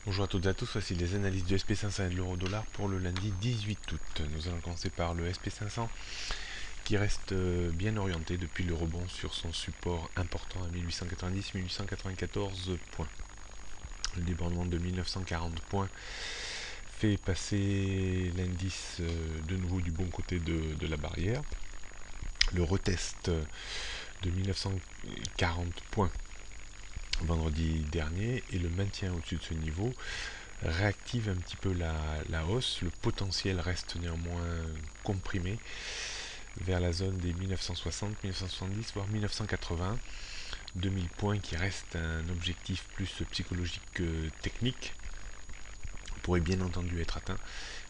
Bonjour à toutes et à tous, voici les analyses du SP500 et de l'euro-dollar pour le lundi 18 août. Nous allons commencer par le SP500 qui reste bien orienté depuis le rebond sur son support important à 1890-1894 points. Le débordement de 1940 points fait passer l'indice de nouveau du bon côté de la barrière. Le retest de 1940 points vendredi dernier et le maintien au-dessus de ce niveau réactive un petit peu la hausse. Le potentiel reste néanmoins comprimé vers la zone des 1960, 1970, voire 1980. 2000 points qui reste un objectif plus psychologique que technique pourrait bien entendu être atteint,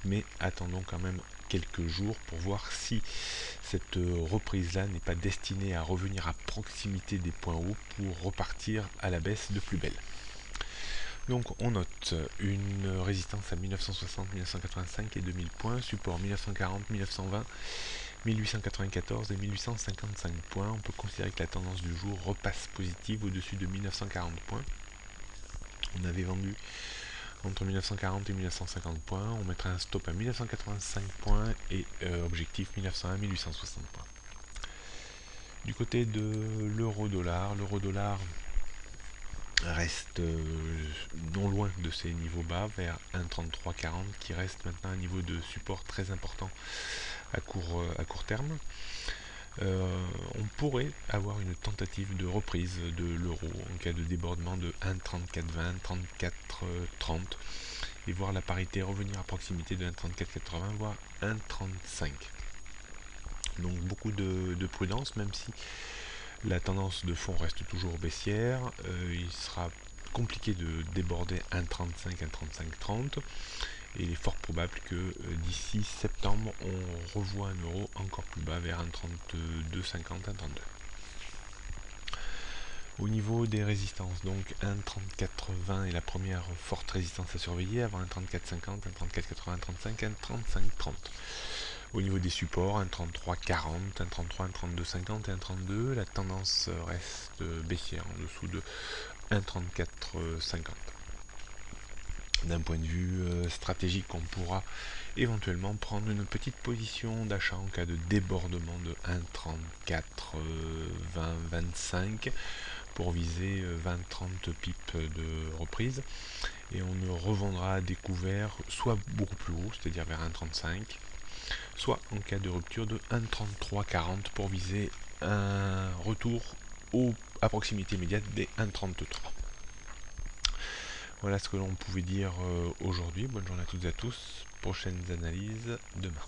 mais attendons quand même quelques jours pour voir si cette reprise-là n'est pas destinée à revenir à proximité des points hauts pour repartir à la baisse de plus belle. Donc on note une résistance à 1960, 1985 et 2000 points, support 1940, 1920, 1894 et 1855 points. On peut considérer que la tendance du jour repasse positive au-dessus de 1940 points. On avait vendu entre 1940 et 1950 points. On mettra un stop à 1985 points et objectif 1901, 1860 points. Du côté de l'euro-dollar, reste non loin de ces niveaux bas, vers 1,3340, qui reste maintenant un niveau de support très important à court terme. On pourrait avoir une tentative de reprise de l'euro en cas de débordement de 1,3420, 34,30 et voir la parité revenir à proximité de 1,3480 voire 1,35. Donc beaucoup de prudence, même si la tendance de fond reste toujours baissière. Il sera compliqué de déborder 1,35, 1,3530 et il est fort probable que d'ici septembre on revoit un euro encore plus bas vers 1,3250, 1,32. Au niveau des résistances, donc 1,3420 est la première forte résistance à surveiller avant 1,3450, 1,3480, 1,35, 1,3530. Au niveau des supports, 1,3340, 1,33, 1,3250 et 1,32, la tendance reste baissière en dessous de 1,3450. D'un point de vue stratégique, on pourra éventuellement prendre une petite position d'achat en cas de débordement de 1,34, 20, 25 pour viser 20-30 pips de reprise et on ne revendra à découvert soit beaucoup plus haut, c'est-à-dire vers 1,35, soit en cas de rupture de 1,3340 pour viser un retour à proximité immédiate des 1,33. Voilà ce que l'on pouvait dire aujourd'hui. Bonne journée à toutes et à tous. Prochaines analyses demain.